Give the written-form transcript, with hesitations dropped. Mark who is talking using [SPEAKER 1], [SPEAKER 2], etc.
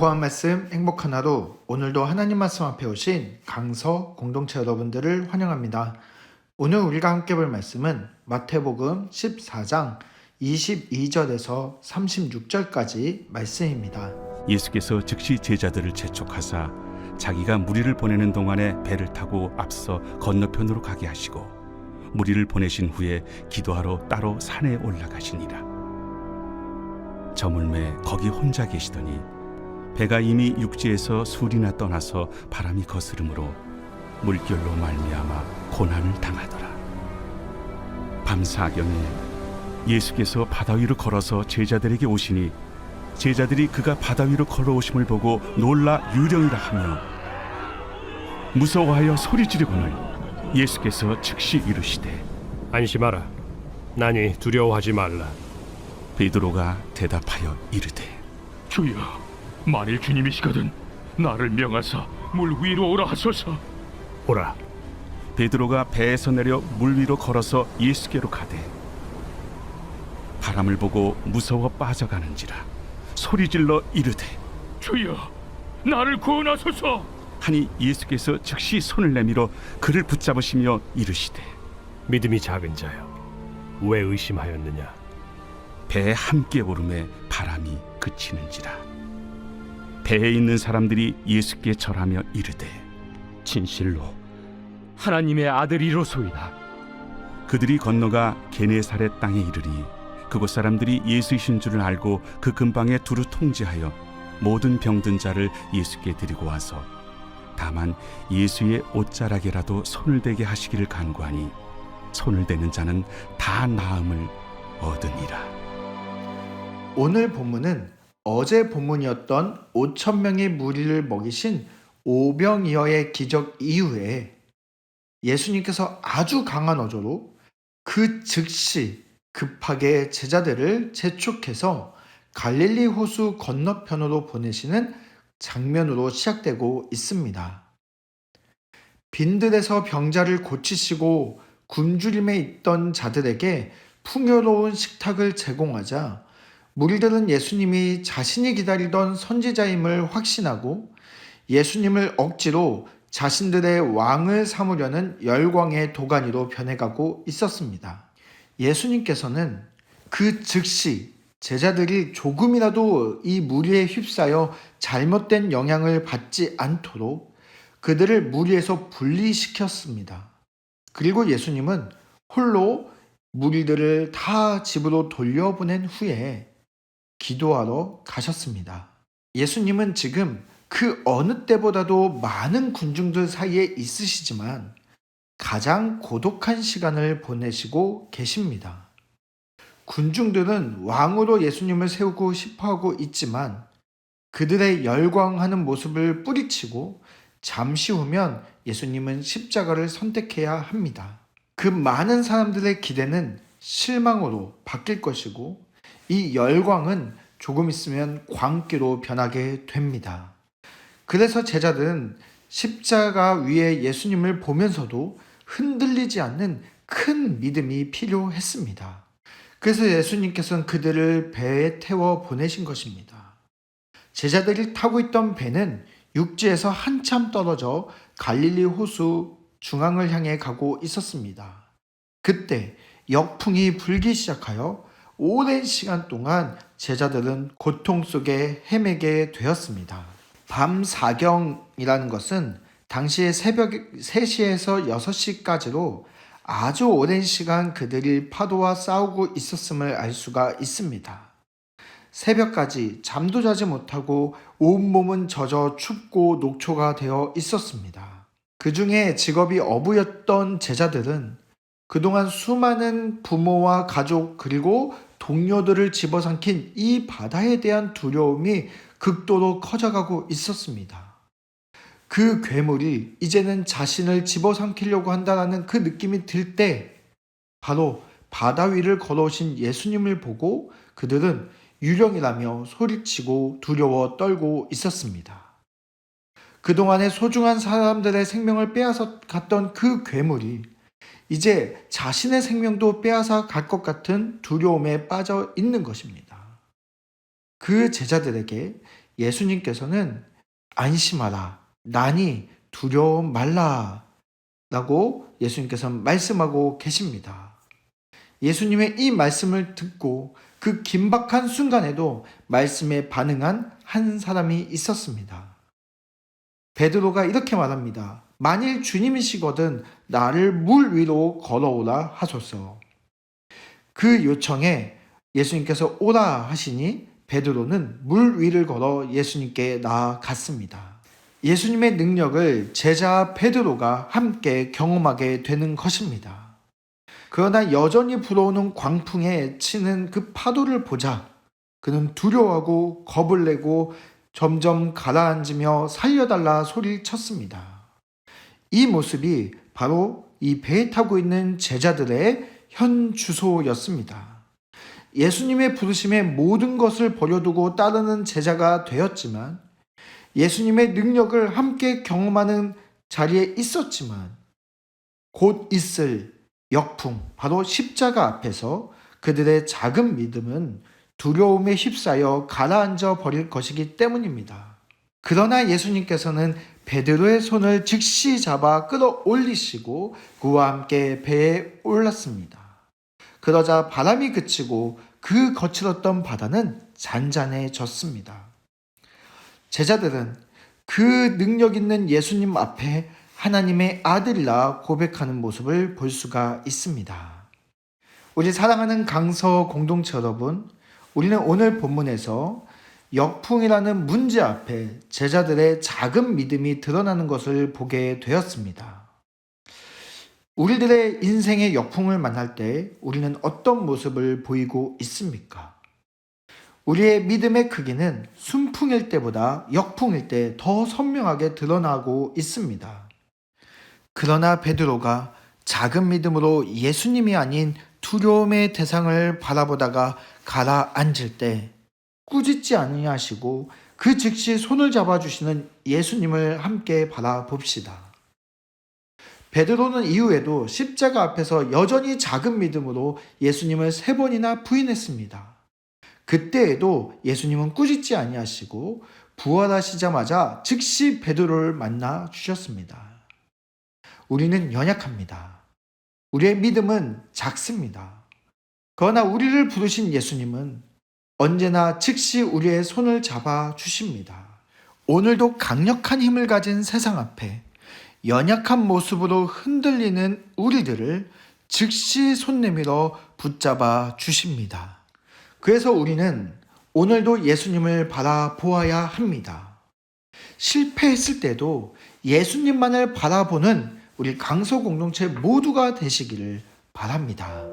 [SPEAKER 1] 구한 말씀 행복한 하루, 오늘도 하나님 말씀 앞에 오신 강서 공동체 여러분들을 환영합니다. 오늘 우리가 함께 볼 말씀은 마태복음 14장 22절에서 36절까지 말씀입니다.
[SPEAKER 2] 예수께서 즉시 제자들을 재촉하사 자기가 무리를 보내는 동안에 배를 타고 앞서 건너편으로 가게 하시고 무리를 보내신 후에 기도하러 따로 산에 올라가시니라. 저물매 거기 혼자 계시더니 배가 이미 육지에서 술이나 떠나서 바람이 거스름으로 물결로 말미암아 고난을 당하더라. 밤 사경에 예수께서 바다 위로 걸어서 제자들에게 오시니 제자들이 그가 바다 위로 걸어오심을 보고 놀라 유령이라 하며 무서워하여 소리 지르거늘 예수께서 즉시 이르시되
[SPEAKER 3] 안심하라. 나니 두려워하지 말라.
[SPEAKER 2] 베드로가 대답하여 이르되
[SPEAKER 4] 주여, 만일 주님이시거든 나를 명하사 물 위로 오라 하소서.
[SPEAKER 3] 오라.
[SPEAKER 2] 베드로가 배에서 내려 물 위로 걸어서 예수께로 가되 바람을 보고 무서워 빠져가는지라 소리질러 이르되
[SPEAKER 4] 주여, 나를 구원하소서.
[SPEAKER 2] 하니 예수께서 즉시 손을 내밀어 그를 붙잡으시며 이르시되
[SPEAKER 3] 믿음이 작은 자여, 왜 의심하였느냐?
[SPEAKER 2] 배에 함께 오름에 바람이 그치는지라. 배에 있는 사람들이 예수께 절하며 이르되
[SPEAKER 5] 진실로 하나님의 아들이로소이다.
[SPEAKER 2] 그들이 건너가 게네사렛 땅에 이르니 그곳 사람들이 예수이신 줄을 알고 그 근방에 두루 통제하여 모든 병든 자를 예수께 데리고 와서 다만 예수의 옷자락에라도 손을 대게 하시기를 간구하니 손을 대는 자는 다 나음을 얻으니라.
[SPEAKER 1] 오늘 본문은 어제 본문이었던 5천 명의 무리를 먹이신 오병이어의 기적 이후에 예수님께서 아주 강한 어조로 그 즉시 급하게 제자들을 재촉해서 갈릴리 호수 건너편으로 보내시는 장면으로 시작되고 있습니다. 빈들에서 병자를 고치시고 굶주림에 있던 자들에게 풍요로운 식탁을 제공하자 무리들은 예수님이 자신이 기다리던 선지자임을 확신하고 예수님을 억지로 자신들의 왕을 삼으려는 열광의 도가니로 변해가고 있었습니다. 예수님께서는 그 즉시 제자들이 조금이라도 이 무리에 휩싸여 잘못된 영향을 받지 않도록 그들을 무리에서 분리시켰습니다. 그리고 예수님은 홀로 무리들을 다 집으로 돌려보낸 후에 기도하러 가셨습니다. 예수님은 지금 그 어느 때보다도 많은 군중들 사이에 있으시지만 가장 고독한 시간을 보내시고 계십니다. 군중들은 왕으로 예수님을 세우고 싶어하고 있지만 그들의 열광하는 모습을 뿌리치고 잠시 후면 예수님은 십자가를 선택해야 합니다. 그 많은 사람들의 기대는 실망으로 바뀔 것이고 이 열광은 조금 있으면 광기로 변하게 됩니다. 그래서 제자들은 십자가 위에 예수님을 보면서도 흔들리지 않는 큰 믿음이 필요했습니다. 그래서 예수님께서는 그들을 배에 태워 보내신 것입니다. 제자들이 타고 있던 배는 육지에서 한참 떨어져 갈릴리 호수 중앙을 향해 가고 있었습니다. 그때 역풍이 불기 시작하여 오랜 시간 동안 제자들은 고통 속에 헤매게 되었습니다. 밤 사경이라는 것은 당시에 새벽 3시에서 6시까지로 아주 오랜 시간 그들이 파도와 싸우고 있었음을 알 수가 있습니다. 새벽까지 잠도 자지 못하고 온몸은 젖어 춥고 녹초가 되어 있었습니다. 그 중에 직업이 어부였던 제자들은 그동안 수많은 부모와 가족 그리고 동료들을 집어삼킨 이 바다에 대한 두려움이 극도로 커져가고 있었습니다. 그 괴물이 이제는 자신을 집어삼키려고 한다는 그 느낌이 들 때 바로 바다 위를 걸어오신 예수님을 보고 그들은 유령이라며 소리치고 두려워 떨고 있었습니다. 그동안의 소중한 사람들의 생명을 빼앗아 갔던 그 괴물이 이제 자신의 생명도 빼앗아 갈 것 같은 두려움에 빠져 있는 것입니다. 그 제자들에게 예수님께서는 안심하라, 나니 두려워 말라 라고 예수님께서 말씀하고 계십니다. 예수님의 이 말씀을 듣고 그 긴박한 순간에도 말씀에 반응한 한 사람이 있었습니다. 베드로가 이렇게 말합니다. 만일 주님이시거든 나를 물 위로 걸어오라 하소서. 그 요청에 예수님께서 오라 하시니 베드로는 물 위를 걸어 예수님께 나아갔습니다. 예수님의 능력을 제자 베드로가 함께 경험하게 되는 것입니다. 그러나 여전히 불어오는 광풍에 치는 그 파도를 보자 그는 두려워하고 겁을 내고 점점 가라앉으며 살려달라 소리를 쳤습니다. 이 모습이 바로 이 배에 타고 있는 제자들의 현 주소였습니다. 예수님의 부르심에 모든 것을 버려두고 따르는 제자가 되었지만 예수님의 능력을 함께 경험하는 자리에 있었지만 곧 있을 역풍, 바로 십자가 앞에서 그들의 작은 믿음은 두려움에 휩싸여 가라앉아 버릴 것이기 때문입니다. 그러나 예수님께서는 베드로의 손을 즉시 잡아 끌어올리시고 그와 함께 배에 올랐습니다. 그러자 바람이 그치고 그 거칠었던 바다는 잔잔해졌습니다. 제자들은 그 능력 있는 예수님 앞에 하나님의 아들이라 고백하는 모습을 볼 수가 있습니다. 우리 사랑하는 강서 공동체 여러분, 우리는 오늘 본문에서 역풍이라는 문제 앞에 제자들의 작은 믿음이 드러나는 것을 보게 되었습니다. 우리들의 인생의 역풍을 만날 때 우리는 어떤 모습을 보이고 있습니까? 우리의 믿음의 크기는 순풍일 때보다 역풍일 때 더 선명하게 드러나고 있습니다. 그러나 베드로가 작은 믿음으로 예수님이 아닌 두려움의 대상을 바라보다가 가라앉을 때 꾸짖지 아니하시고 그 즉시 손을 잡아주시는 예수님을 함께 바라봅시다. 베드로는 이후에도 십자가 앞에서 여전히 작은 믿음으로 예수님을 3번이나 부인했습니다. 그때에도 예수님은 꾸짖지 아니하시고 부활하시자마자 즉시 베드로를 만나 주셨습니다. 우리는 연약합니다. 우리의 믿음은 작습니다. 그러나 우리를 부르신 예수님은 언제나 즉시 우리의 손을 잡아 주십니다. 오늘도 강력한 힘을 가진 세상 앞에 연약한 모습으로 흔들리는 우리들을 즉시 손 내밀어 붙잡아 주십니다. 그래서 우리는 오늘도 예수님을 바라보아야 합니다. 실패했을 때도 예수님만을 바라보는 우리 강서 공동체 모두가 되시기를 바랍니다.